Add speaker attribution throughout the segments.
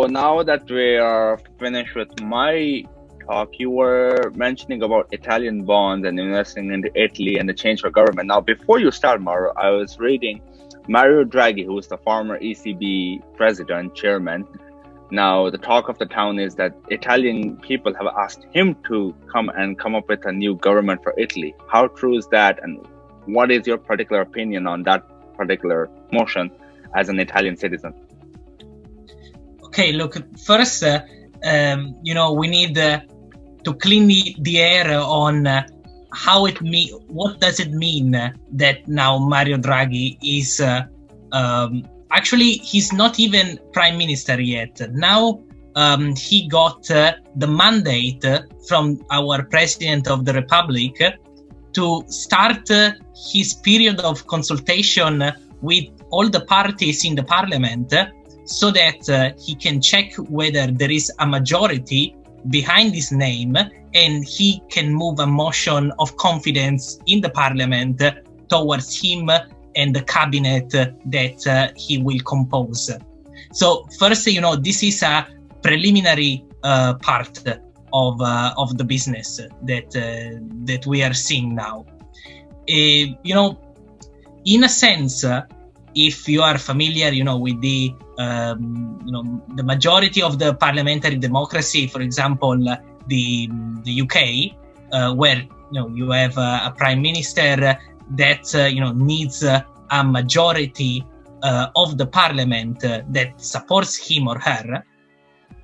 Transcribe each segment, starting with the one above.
Speaker 1: now that we are finished with my talk, you were mentioning about Italian bonds and investing into Italy and the change for government. Now, before you start, Mauro, I was reading Mario Draghi, who is the former ECB president, chairman. Now, the talk of the town is that Italian people have asked him to come up with a new government for Italy. How true is that? And what is your particular opinion on that particular motion as an Italian citizen?
Speaker 2: Okay, look, first, we need to clean the air on what does it mean that now Mario Draghi is actually, he's not even prime minister yet. Now he got the mandate from our president of the republic to start his period of consultation with all the parties in the parliament so that he can check whether there is a majority behind his name and he can move a motion of confidence in the parliament towards him and the cabinet that he will compose. So first, this is a preliminary part of the business that we are seeing now. In a sense, if you are familiar, with the majority of the parliamentary democracy, for example, the UK, where you have a prime minister that needs a majority of the parliament that supports him or her,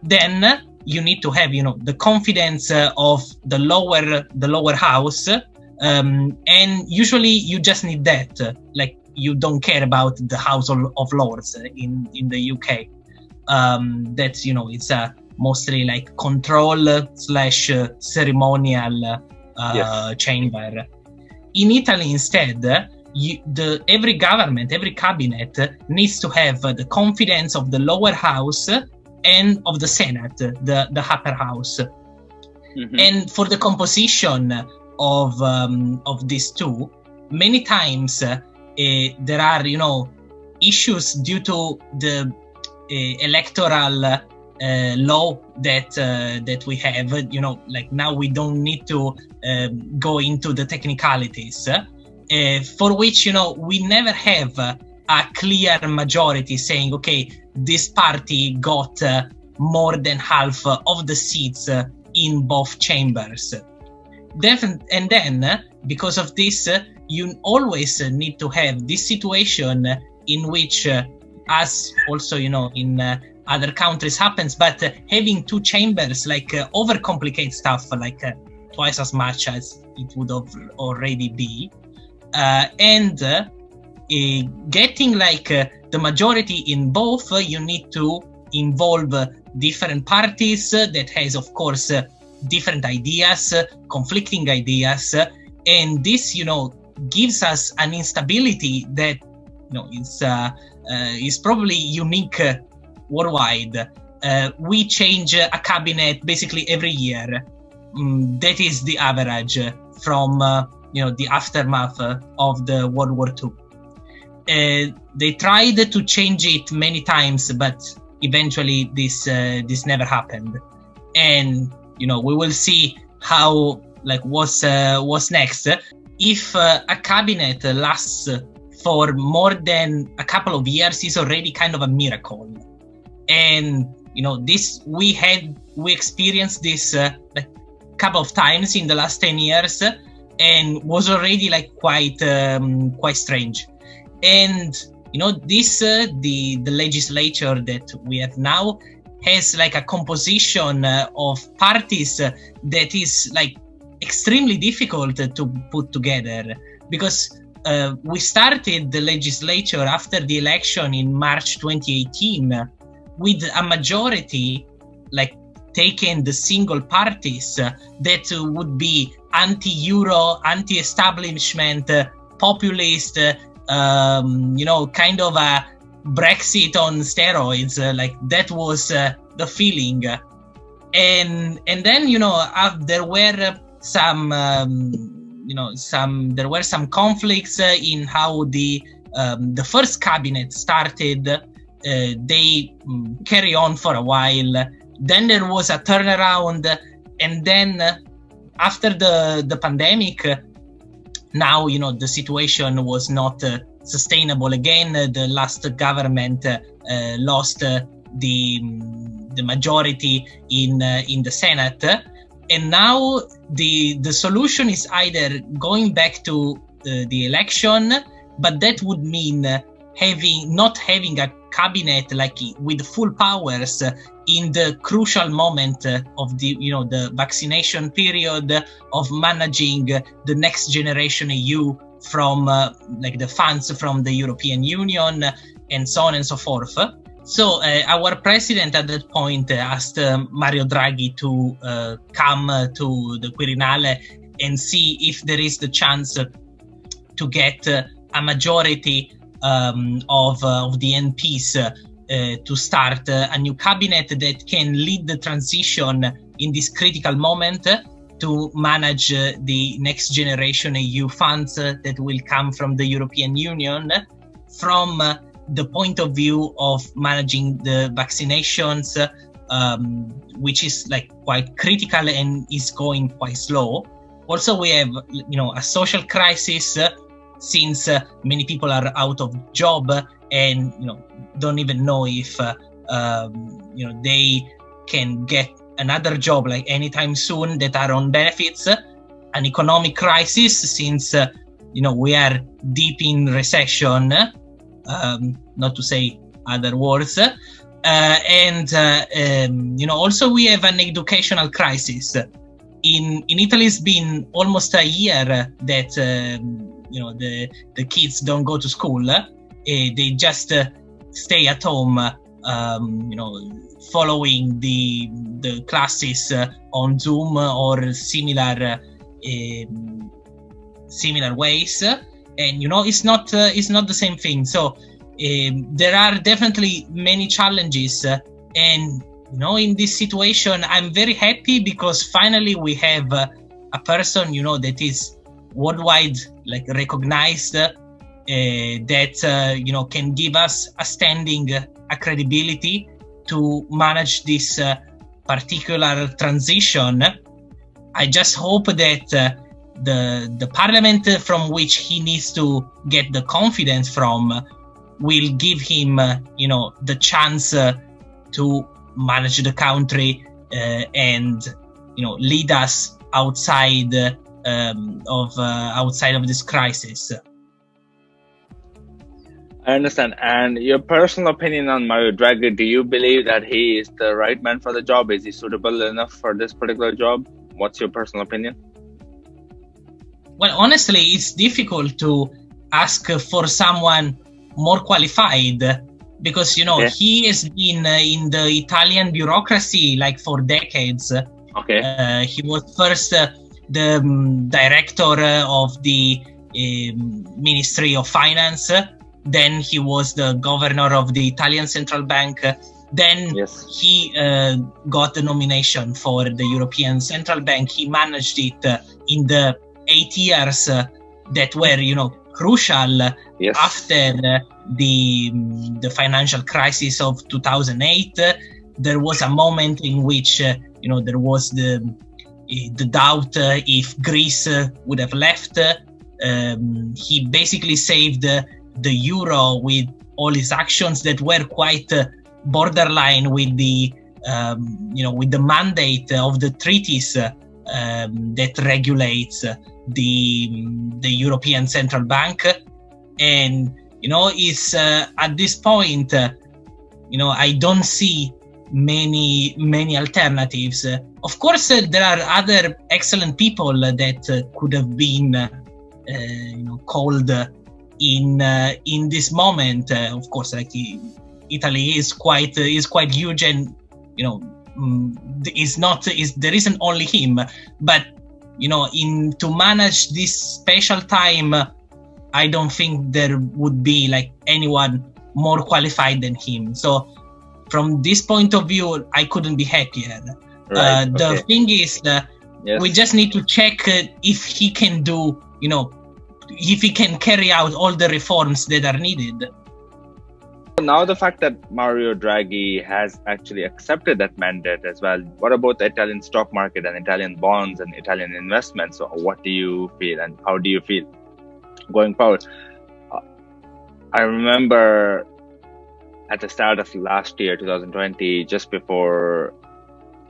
Speaker 2: then you need to have the confidence of the lower house, and usually you just need that. Like, you don't care about the House of Lords in the UK. That's it's a mostly like control / ceremonial chamber. In Italy, instead, every government, every cabinet needs to have the confidence of the lower house and of the Senate, the upper house. Mm-hmm. And for the composition of these two, many times there are issues due to the electoral law that we have. Like now we don't need to go into the technicalities, for which we never have a clear majority saying, okay, this party got more than half of the seats in both chambers. And then, because of this, you always need to have this situation in which, as also in other countries happens, but having two chambers overcomplicate stuff twice as much as it would have already be, and getting the majority in both, you need to involve different parties that has, of course, different ideas, conflicting ideas, and this gives us an instability that is probably unique worldwide. We change a cabinet basically every year. That is the average from the aftermath of the World War II. They tried to change it many times, but eventually this never happened. And we will see how what's next. If a cabinet lasts for more than a couple of years, is already kind of a miracle. And this we experienced this a couple of times in the last 10 years, and was already quite strange. And this the legislature that we have now has a composition of parties that is extremely difficult to put together, because we started the legislature after the election in March 2018 with a majority taking the single parties that would be anti-Euro, anti-establishment, populist, kind of a Brexit on steroids. That was the feeling. And then there were some there were some conflicts in how the first cabinet started, they carry on for a while. Then there was a turnaround, and then after the pandemic, now the situation was not sustainable again. The last government lost the majority in the Senate, and now the solution is either going back to the election, but that would mean not having a cabinet like with full powers in the crucial moment of the vaccination period, of managing the next generation EU from like the funds from the European Union and so on and so forth. So our president at that point asked Mario Draghi to come to the Quirinale and see if there is the chance to get a majority of the MPs to start a new cabinet that can lead the transition in this critical moment to manage the next generation EU funds that will come from the European Union, from the point of view of managing the vaccinations, which is like quite critical and is going quite slow. Also, we have a social crisis, since many people are out of job and don't even know if they can get another job like anytime soon, that are on benefits. An economic crisis, since we are deep in recession, not to say other words, and also we have an educational crisis. In Italy, it's been almost a year that the kids don't go to school. They just stay at home, following the classes on Zoom or similar ways, and it's not the same thing. So there are definitely many challenges, and in this situation, I'm very happy because finally we have a person that is worldwide recognized, that can give us a standing, a credibility to manage this particular transition. I just hope that the parliament from which he needs to get the confidence from will give him the chance to manage the country and lead us outside of this crisis.
Speaker 1: I understand. And your personal opinion on Mario Draghi, do you believe that he is the right man for the job? Is he suitable enough for this particular job? What's your personal opinion?
Speaker 2: Well, honestly, it's difficult to ask for someone more qualified, because he has been in the Italian bureaucracy for decades.
Speaker 1: Okay.
Speaker 2: He was first the director of the Ministry of Finance. Then he was the governor of the Italian Central Bank. Then he got the nomination for the European Central Bank. He managed it in the 8 years that were, crucial after the financial crisis of 2008. There was a moment in which, there was the doubt if Greece would have left. He basically saved the euro with all his actions that were quite borderline with the mandate of the treaties that regulates the European Central Bank. And is at this point I don't see many alternatives. Of course, there are other excellent people that could have been called in this moment. Of course, Italy is quite huge, and there isn't only him, but to manage this special time, I don't think there would be anyone more qualified than him. So from this point of view, I couldn't be happier.
Speaker 1: Right.
Speaker 2: The thing is that we just need to check if he can do, if he can carry out all the reforms that are needed.
Speaker 1: now the fact that Mario Draghi has actually accepted that mandate as well, what about the Italian stock market and Italian bonds and Italian investments? So what do you feel and how do you feel going forward? I remember at the start of last year, 2020, just before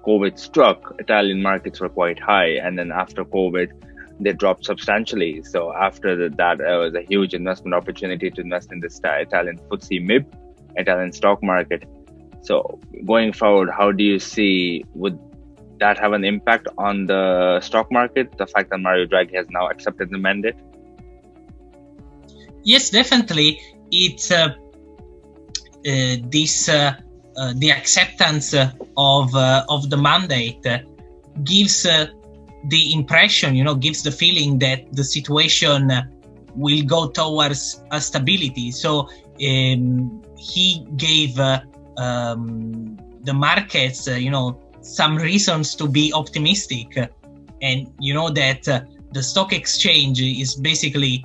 Speaker 1: COVID struck, Italian markets were quite high. And then after COVID, they dropped substantially. So after that, it was a huge investment opportunity to invest in this Italian FTSE MIB, Italian stock market. So going forward, how do you see, would that have an impact on the stock market, the fact that Mario Draghi has now accepted the mandate?
Speaker 2: Yes, definitely. It's the acceptance of the mandate gives the impression, gives the feeling that the situation will go towards a stability. So he gave the markets, some reasons to be optimistic, and that the stock exchange is basically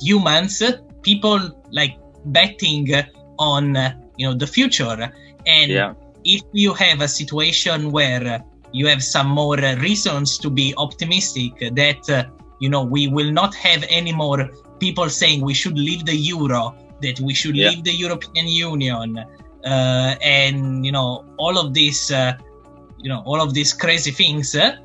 Speaker 2: humans, people like betting on the future. And if you have a situation where you have some more reasons to be optimistic that we will not have any more people saying we should leave the euro, that we should leave the European Union, and all of this crazy things, it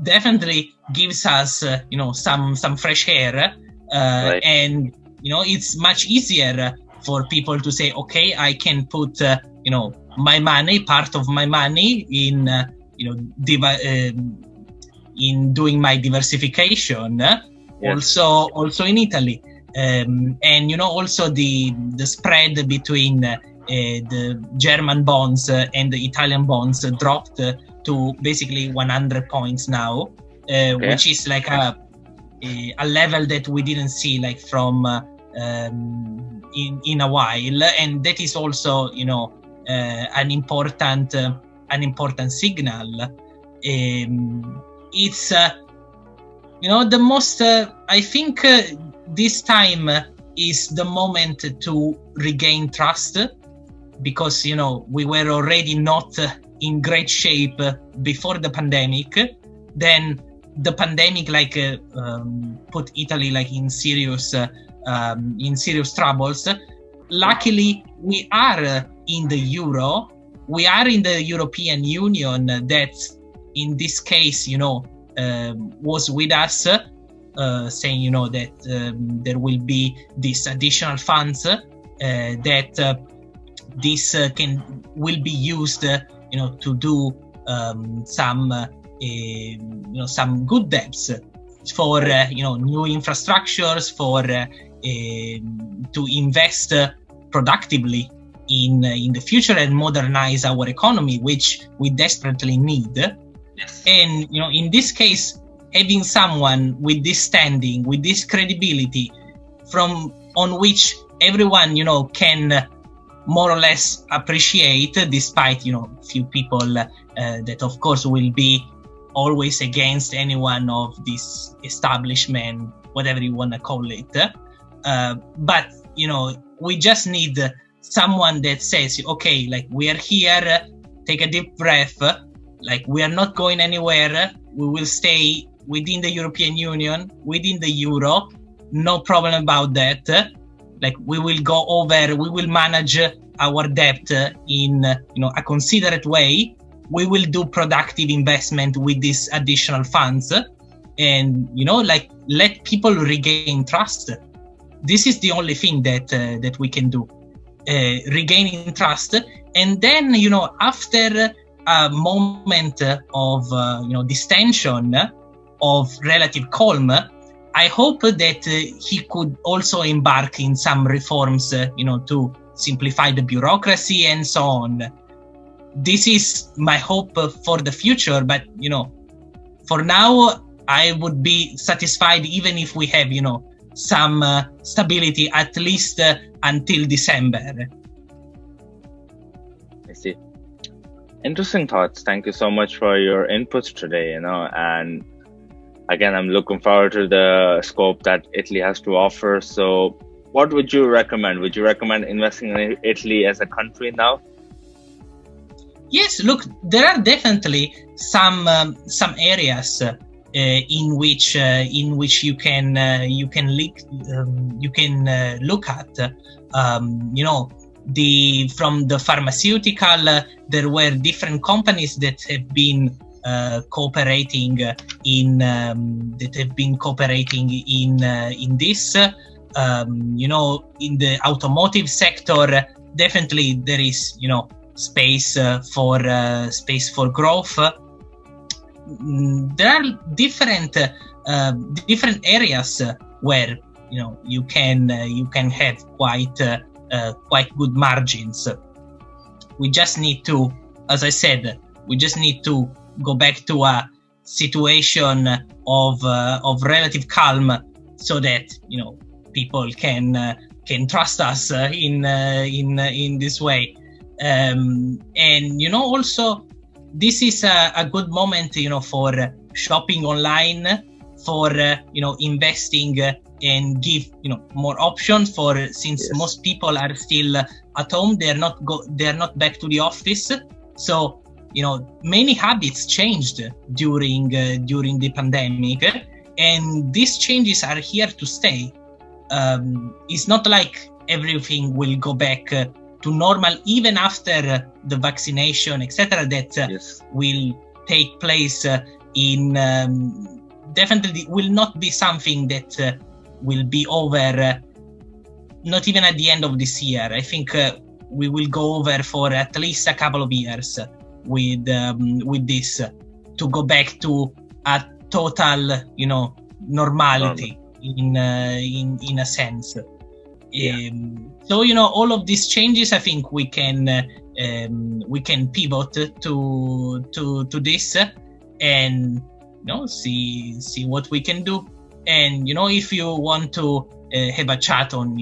Speaker 2: definitely gives us some fresh air, and it's much easier for people to say, okay, I can put my money, part of my money in in doing my diversification, also in Italy, and also the spread between the German bonds and the Italian bonds dropped to basically 100 points now, which is like a level that we didn't see like from in a while, and that is also an important signal. It's the most I think this time is the moment to regain trust, because we were already not in great shape before the pandemic. Then the pandemic put Italy in serious troubles. Luckily, we are in the euro. We are in the European Union that, in this case, was with us, saying, that there will be these additional funds, that this will be used, to do some good debts for new infrastructures, for to invest productively in the future and modernize our economy, which we desperately need.
Speaker 1: Yes.
Speaker 2: And in this case, having someone with this standing, with this credibility, on which everyone can more or less appreciate, despite few people that of course will be always against any one of this establishment, whatever you want to call it. But we just need someone that says, okay, we are here, take a deep breath, we are not going anywhere, we will stay within the European Union, within the euro, no problem about that. We will manage our debt in a considerate way. We will do productive investment with these additional funds, and let people regain trust. This is the only thing that we can do, regaining trust. And then after a moment of distension, of relative calm, I hope that he could also embark in some reforms, to simplify the bureaucracy and so on. This is my hope for the future, but for now I would be satisfied even if we have some stability at least until December.
Speaker 1: I see. Interesting thoughts. Thank you so much for your inputs today, and again, I'm looking forward to the scope that Italy has to offer. So what would you recommend? Would you recommend investing in Italy as a country now?
Speaker 2: Yes, look, there are definitely some areas in which you can look at. From the pharmaceutical, there were different companies that have been cooperating in this. In the automotive sector, definitely there is space for growth. There are different areas where you can have quite good margins. We just need to, as I said, go back to a situation of relative calm, so that people can trust us in this way. And also, this is a good moment for shopping online, for investing, and give more options since most people are still at home. They're not back to the office, so many habits changed during the pandemic, and these changes are here to stay. It's not like everything will go back to normal even after the vaccination, etc. That will take place definitely will not be something that will be over, not even at the end of this year. I think we will go over for at least a couple of years with this, to go back to a total normality in a sense. So all of these changes, I think we can pivot to this, and see what we can do. And if you want to have a chat on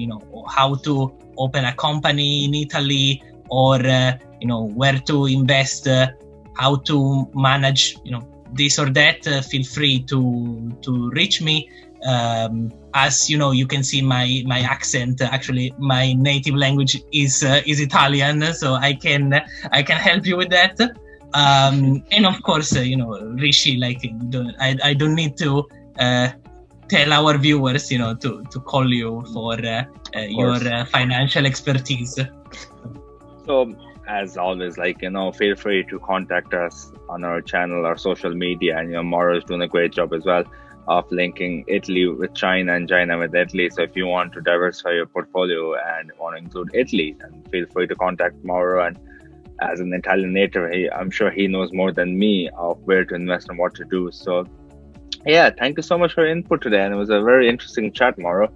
Speaker 2: how to open a company in Italy, or where to invest, how to manage this or that, feel free to reach me. As you can see my accent. Actually, my native language is Italian, so I can help you with that. And of course, Rishi, I don't need to tell our viewers, to call you for your financial expertise.
Speaker 1: So, as always, feel free to contact us on our channel or social media, and Mauro is doing a great job as well of linking Italy with China and China with Italy. So if you want to diversify your portfolio and want to include Italy, then feel free to contact Mauro. And as an Italian native, I'm sure he knows more than me of where to invest and what to do. So yeah, thank you so much for your input today. And it was a very interesting chat, Mauro.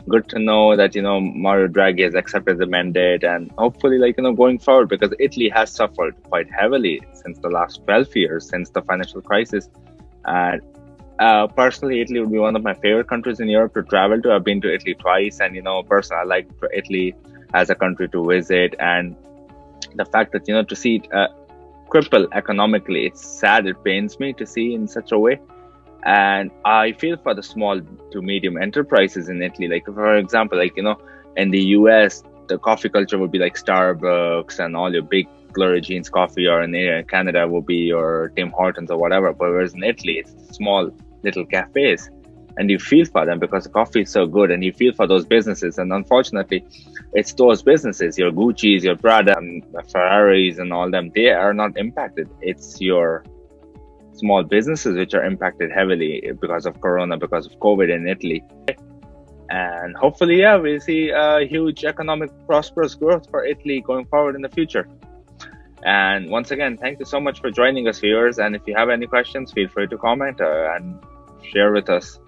Speaker 1: Good to know that, Mario Draghi has accepted the mandate, and hopefully, going forward, because Italy has suffered quite heavily since the last 12 years, since the financial crisis. And personally, Italy would be one of my favorite countries in Europe to travel to. I've been to Italy twice, and personally, I like Italy as a country to visit. And the fact that to see it cripple economically, it's sad. It pains me to see in such a way. And I feel for the small to medium enterprises in Italy. For example, in the US, the coffee culture would be like Starbucks and all your big Gloria Jean's coffee, or in Canada will be your Tim Hortons or whatever. But whereas in Italy, it's small little cafes, and you feel for them because the coffee is so good, and you feel for those businesses. And unfortunately, it's those businesses, your Gucci's, your Prada, and Ferraris and all them, they are not impacted. It's your small businesses which are impacted heavily because of Corona, because of COVID in Italy. And hopefully, we'll see a huge economic prosperous growth for Italy going forward in the future. And once again, thank you so much for joining us, viewers. And if you have any questions, feel free to comment and share with us.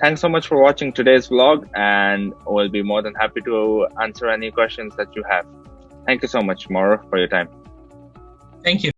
Speaker 1: Thanks so much for watching today's vlog, and we'll be more than happy to answer any questions that you have. Thank you so much, Mauro, for your time.
Speaker 2: Thank you.